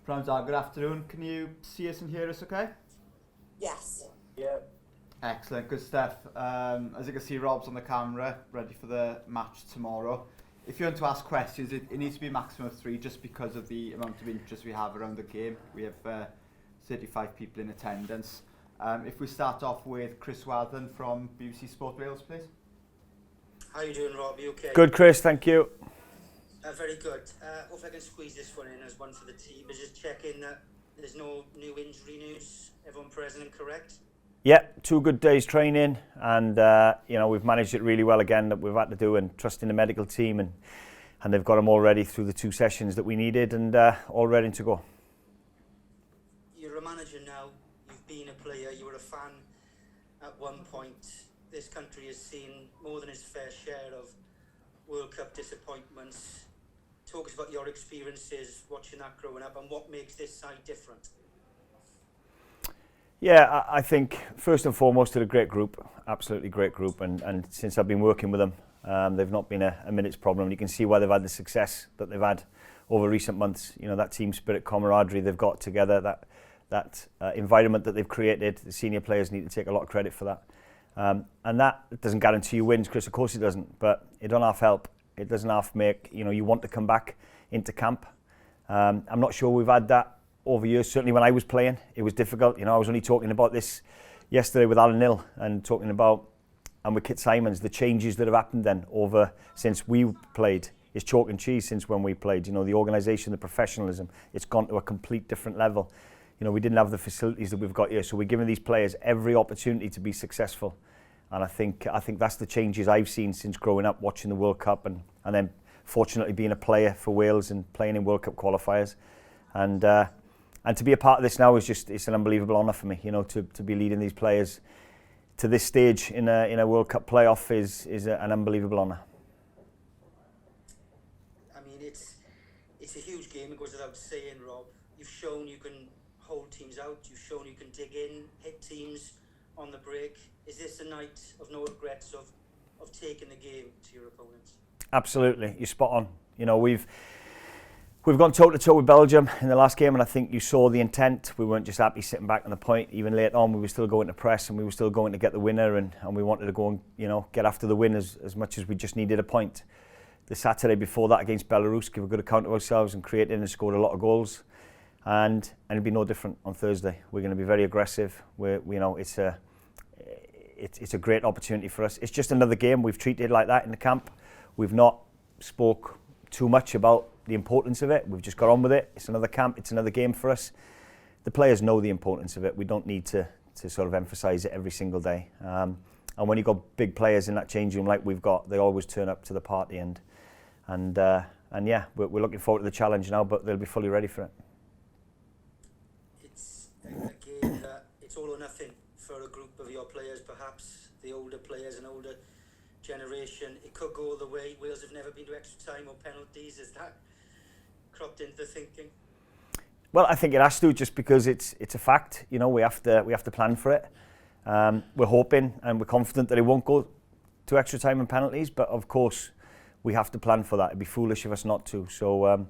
Good afternoon. Can you see us and hear us okay? Yes. Yeah. Excellent, good stuff. As you can see, Rob's on the camera, ready for the match tomorrow. If you want to ask questions, it needs to be a maximum of 3 just because of the amount of interest we have around the game. We have 35 people in attendance. If we start off with Chris Wadden from BBC Sport Wales, please. How are you doing, Rob? You okay? Good, Chris, thank you. Very good. Hope I can squeeze this one in as one for the team. But just checking that there's no new injury news. Everyone present and correct? Yeah, 2 good days training, and we've managed it really well again that we've had to do, and trusting the medical team, and they've got them all ready through the 2 sessions that we needed, and all ready to go. You're a manager now. You've been a player. You were a fan at one point. This country has seen more than its fair share of World Cup disappointments. Talk us about your experiences watching that growing up and what makes this side different. Yeah, I think first and foremost they're a great group, absolutely great group, and since I've been working with them, they've not been a minute's problem. You can see why they've had the success that they've had over recent months. You know, that team spirit, camaraderie they've got together, that environment that they've created. The senior players need to take a lot of credit for that. And that doesn't guarantee you wins, Chris, of course it doesn't, but it don't half help. It doesn't half make, you want to come back into camp. I'm not sure we've had that over years. Certainly when I was playing, it was difficult. I was only talking about this yesterday with Alan Hill and talking about, and with Kit Simons, the changes that have happened then over since we played. It's chalk and cheese since when we played. The organisation, the professionalism, it's gone to a complete different level. We didn't have the facilities that we've got here, so we're giving these players every opportunity to be successful. And I think that's the changes I've seen since growing up, watching the World Cup, and then fortunately being a player for Wales and playing in World Cup qualifiers. And to be a part of this now it's an unbelievable honour for me. To be leading these players to this stage in a World Cup playoff is an unbelievable honour. I mean, it's a huge game. It goes without saying, Rob. You've shown you can hold teams out. You've shown you can dig in, hit teams on the break. Is this a night of no regrets of taking the game to your opponents? Absolutely, you're spot on. We've gone toe to toe with Belgium in the last game, and I think you saw the intent. We weren't just happy sitting back on the point. Even later on, we were still going to press, and we were still going to get the winner, and we wanted to go and get after the win as much as we just needed a point. The Saturday before that against Belarus, give a good account of ourselves and created and scored a lot of goals. And it'll be no different on Thursday. We're going to be very aggressive. It's a great opportunity for us. It's just another game. We've treated it like that in the camp. We've not spoke too much about the importance of it. We've just got on with it. It's another camp. It's another game for us. The players know the importance of it. We don't need to sort of emphasise it every single day. And when you've got big players in that changing room like we've got, they always turn up to the party. And yeah, we're looking forward to the challenge now, but they'll be fully ready for it. It's a game that it's all or nothing for a group of your players, perhaps the older players and older generation. It could go the way. Wales have never been to extra time or penalties. Is that cropped into the thinking? Well, I think it has to, just because it's a fact. We have to plan for it. We're hoping and we're confident that it won't go to extra time and penalties, but of course we have to plan for that. It'd be foolish of us not to. So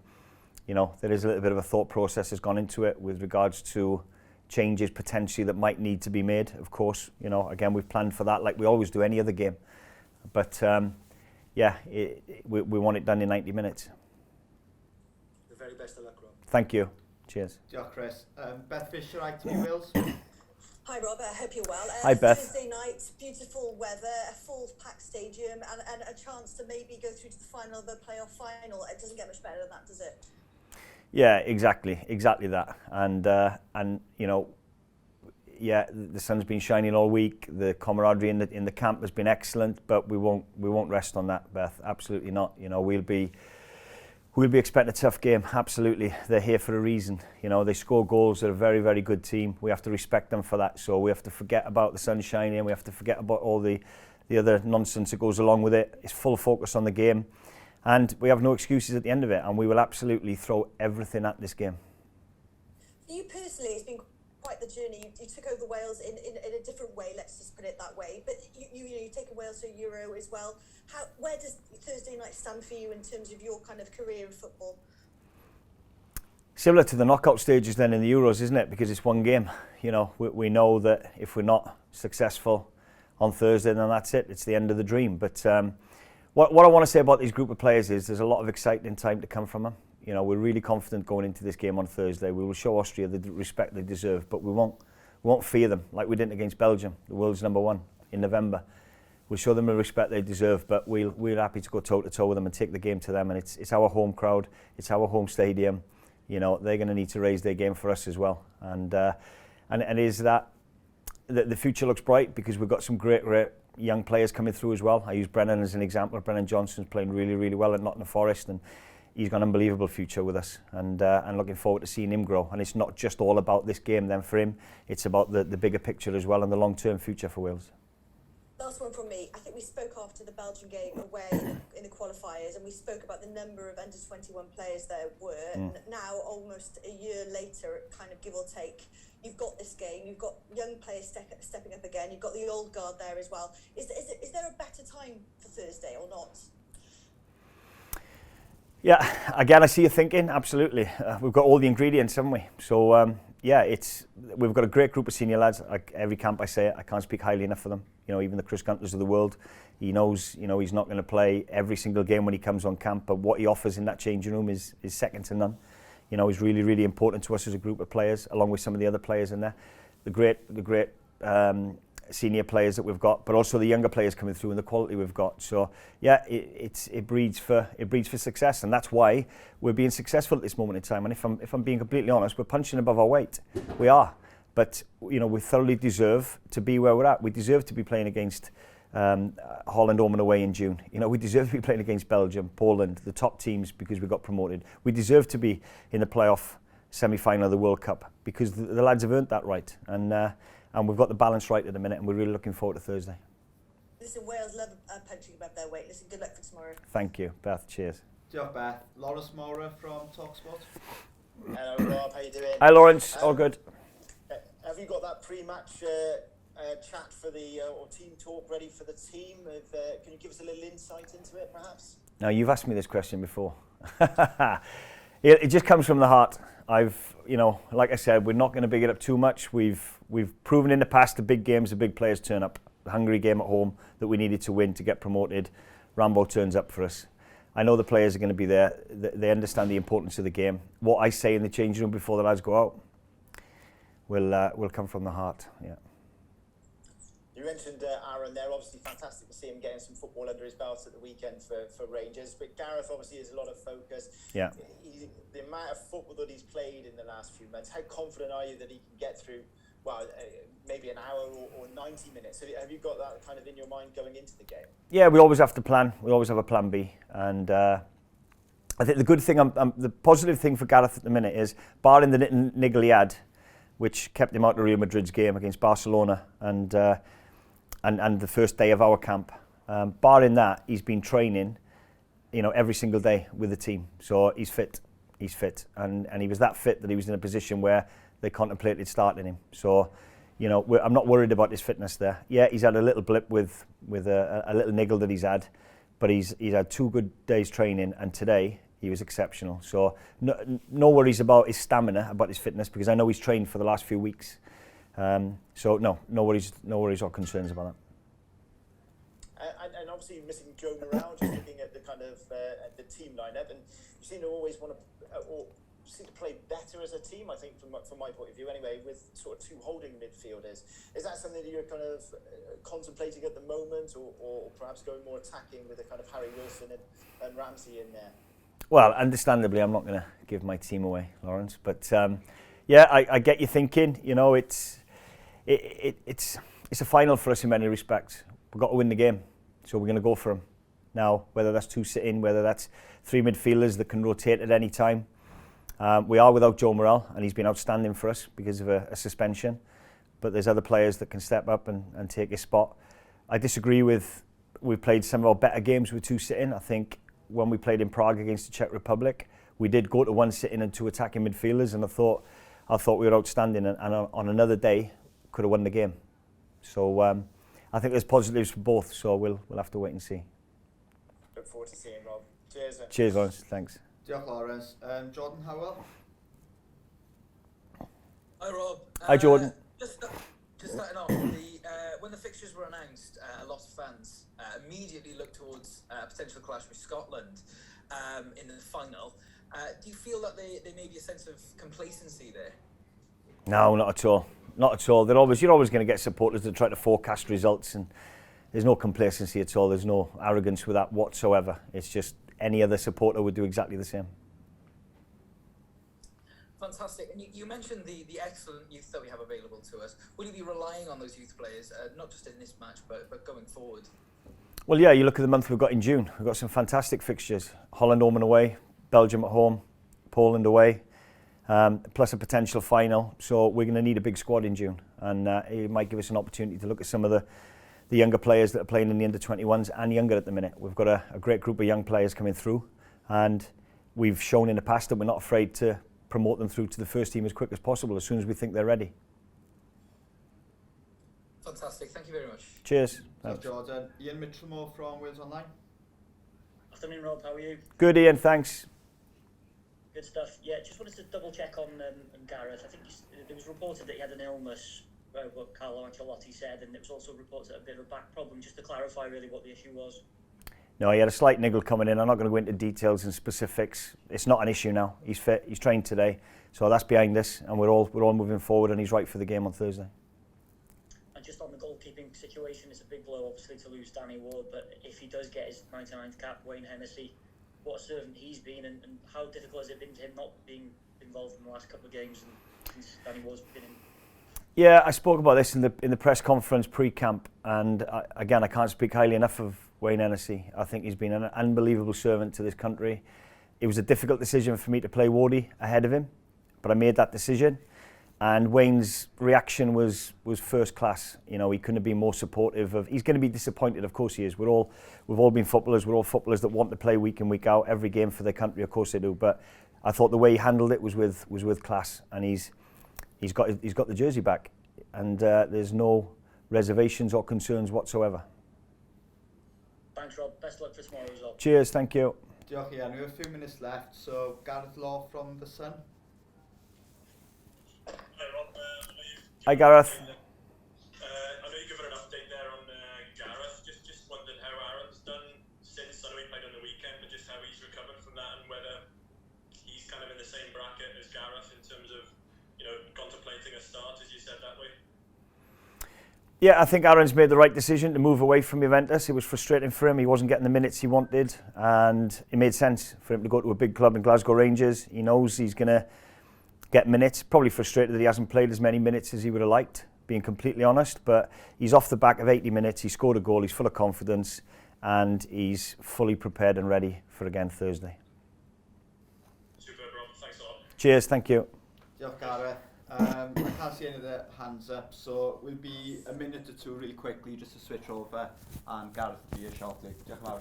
there is a little bit of a thought process has gone into it with regards to changes potentially that might need to be made. Of course, again, we've planned for that like we always do any other game. But we want it done in 90 minutes. The very best of luck, Rob. Thank you. Cheers. Diolch, Chris. Beth Fisher, ITV Wales. Hi Rob, I hope you're well. Hi Beth. Thursday night, beautiful weather, a full packed stadium, and a chance to maybe go through to the final of the playoff final. It doesn't get much better than that, does it? Yeah, exactly that. And the sun's been shining all week. The camaraderie in the camp has been excellent, but we won't rest on that, Beth. Absolutely not. We'll be expecting a tough game. Absolutely, they're here for a reason. They score goals. They're a very, very good team. We have to respect them for that. So we have to forget about the sun shining. We have to forget about all the other nonsense that goes along with it. It's full focus on the game, and we have no excuses at the end of it. And we will absolutely throw everything at this game. For you personally, it's been quite the journey. You took over Wales in a different way. Let's just put it that way. But you taken Wales to Euro as well. Where does Thursday night stand for you in terms of your kind of career in football? Similar to the knockout stages then in the Euros, isn't it? Because it's one game. You know, we know that if we're not successful on Thursday, then that's it. It's the end of the dream. But what I want to say about these group of players is there's a lot of exciting time to come from them. You know, we're really confident going into this game on Thursday. We will show Austria the respect they deserve, but we won't fear them like we didn't against Belgium, the world's #1 in November. We'll show them the respect they deserve, but we're happy to go toe-to-toe with them and take the game to them. And it's our home crowd, it's our home stadium. You know, they're going to need to raise their game for us as well. And is that the future looks bright because we've got some great young players coming through as well. I use Brennan as an example. Brennan Johnson's playing really, really well at Nottingham Forest, and he's got an unbelievable future with us. And looking forward to seeing him grow. And it's not just all about this game then for him. It's about the bigger picture as well and the long-term future for Wales. Last one from me. I think we spoke after the Belgian game away in the qualifiers, and we spoke about the number of under-21 players there were. And now, almost a year later, kind of give or take, you've got this game, you've got young players stepping up again, you've got the old guard there as well. Is there a better time for Thursday or not? Yeah, again, I see you thinking, absolutely. We've got all the ingredients, haven't we? So, we've got a great group of senior lads. Like every camp I say it, I can't speak highly enough of them. You know, even the Chris Gunters of the world, he knows, you know, he's not going to play every single game when he comes on camp, but what he offers in that changing room is second to none. You know, he's really, really important to us as a group of players, along with some of the other players in there. The great senior players that we've got, but also the younger players coming through and the quality we've got. So yeah, it breeds for success, and that's why we're being successful at this moment in time. And if I'm being completely honest, we're punching above our weight. We are. But you know, we thoroughly deserve to be where we're at. We deserve to be playing against Holland home and away in June. You know, we deserve to be playing against Belgium, Poland, the top teams because we got promoted. We deserve to be in the playoff semi-final of the World Cup because the lads have earned that right. And we've got the balance right at the minute, and we're really looking forward to Thursday. Listen, Wales love punching above their weight. Listen, good luck for tomorrow. Thank you, Beth. Cheers. Diolch, Beth. Lawrence Mora from TalkSport. Hello, Rob. How you doing? Hi, Lawrence. All good. Have you got that pre-match chat for the or team talk ready for the team? Can you give us a little insight into it, perhaps? Now, you've asked me this question before. It just comes from the heart. You know, like I said, we're not going to big it up too much. We've proven in the past the big games, the big players turn up. The Hungary game at home that we needed to win to get promoted, Rambo turns up for us. I know the players are going to be there. They understand the importance of the game. What I say in the changing room before the lads go out will come from the heart. Yeah. You mentioned Aaron there. Obviously, fantastic to see him getting some football under his belt at the weekend for Rangers. But Gareth obviously has a lot of focus. Yeah. The amount of football that he's played in the last few months, how confident are you that he can get through, well, maybe an hour or 90 minutes? Have you got that kind of in your mind going into the game? Yeah, we always have to plan. We always have a plan B. And I think the good thing, the positive thing for Gareth at the minute is, barring the niggle he had, which kept him out of Real Madrid's game against Barcelona and the first day of our camp. Barring that, he's been training, you know, every single day with the team. So he's fit. And he was that fit that he was in a position where they contemplated starting him. So, you know, I'm not worried about his fitness there. Yeah, he's had a little blip with a little niggle that he's had, but he's had 2 good days training, and today he was exceptional. So no worries about his stamina, about his fitness, because I know he's trained for the last few weeks. So no worries or concerns about that. And obviously missing Joe Morale, just looking at the kind of the team lineup, and you seem to always want to or seem to play better as a team. I think from my point of view, anyway, with sort of 2 holding midfielders. Is that something that you're kind of contemplating at the moment, or perhaps going more attacking with a kind of Harry Wilson and Ramsey in there? Well, understandably, I'm not going to give my team away, Lawrence. But yeah, I get you thinking. You know, it's a final for us in many respects. We've got to win the game, so we're going to go for them. Now, whether that's 2 sit-in, whether that's 3 midfielders that can rotate at any time. We are without Joe Morel, and he's been outstanding for us because of a suspension. But there's other players that can step up and take his spot. I disagree with, we've played some of our better games with 2 sit-in. I think when we played in Prague against the Czech Republic, we did go to 1 sit-in and 2 attacking midfielders, and I thought we were outstanding, and on another day could have won the game. So I think there's positives for both, so we'll have to wait and see. Look forward to seeing Rob. Cheers. Cheers, Lawrence. Thanks. Diolch, Lawrence. Jordan Howell. Hi Rob. Hi Jordan. Just starting off, when the fixtures were announced, a lot of fans immediately looked towards a potential clash with Scotland in the final. Do you feel that there may be a sense of complacency there? No, not at all. Not at all. You're always going to get supporters that try to forecast results, and there's no complacency at all. There's no arrogance with that whatsoever. It's just any other supporter would do exactly the same. Fantastic. And you mentioned the excellent youth that we have available to us. Will you be relying on those youth players, not just in this match, but going forward? Well, yeah, you look at the month we've got in June. We've got some fantastic fixtures. Holland home and away, Belgium at home, Poland away, plus a potential final. So we're going to need a big squad in June. And it might give us an opportunity to look at some of the younger players that are playing in the under-21s and younger at the minute. We've got a great group of young players coming through. And we've shown in the past that we're not afraid to promote them through to the first team as quick as possible, as soon as we think they're ready. Fantastic. Thank you very much. Cheers. Thanks, Jordan. Ian Mitchellmore from Wales Online. Afternoon, Rob. How are you? Good, Ian. Thanks. Good stuff. Yeah, just wanted to double check on Gareth. I think it was reported that he had an illness, what Carlo Ancelotti said, and it was also reported that a bit of a back problem. Just to clarify, really, what the issue was. No, he had a slight niggle coming in. I'm not going to go into details and specifics. It's not an issue now. He's fit. He's trained today, so that's behind us, and we're all moving forward. And he's right for the game on Thursday. And just on the goalkeeping situation, it's a big blow, obviously, to lose Danny Ward. But if he does get his 99th cap, Wayne Hennesey, what a servant he's been, and how difficult has it been to him not being involved in the last couple of games and since Danny Ward's been in? Yeah, I spoke about this in the press conference pre-camp, and again, I can't speak highly enough of Wayne Hennesey. I think he's been an unbelievable servant to this country. It was a difficult decision for me to play Wardy ahead of him, but I made that decision, and Wayne's reaction was first class. You know, he couldn't have been more supportive of. He's going to be disappointed, of course he is. We've all been footballers. We're all footballers that want to play week in, week out, every game for their country. Of course they do. But I thought the way he handled it was with class, and he's got the jersey back, and there's no reservations or concerns whatsoever. Thanks, Rob. Best luck for tomorrow as well. Cheers, thank you. Diolch, Ian. We have a few minutes left, so Gareth Law from The Sun. Hi Rob, Hi Gareth. I know you've given an update there on Gareth. Just wondered how Aaron's done since. I know he played on the weekend, but just how he's recovered from that, and whether he's kind of in the same bracket as Gareth in terms of, you know, contemplating a start, as you said that way. Yeah, I think Aaron's made the right decision to move away from Juventus. It was frustrating for him. He wasn't getting the minutes he wanted, and it made sense for him to go to a big club in Glasgow Rangers. He knows he's going to get minutes. Probably frustrated that he hasn't played as many minutes as he would have liked, being completely honest, but he's off the back of 80 minutes. He scored a goal. He's full of confidence, and he's fully prepared and ready for again Thursday. Super, Rob. Thanks a lot. Cheers, thank you. Diolch, Gareth. I can't see any of the hands up, so we'll be a minute or two really quickly just to switch over, and Gareth will be here shortly. Diolch yn fawr.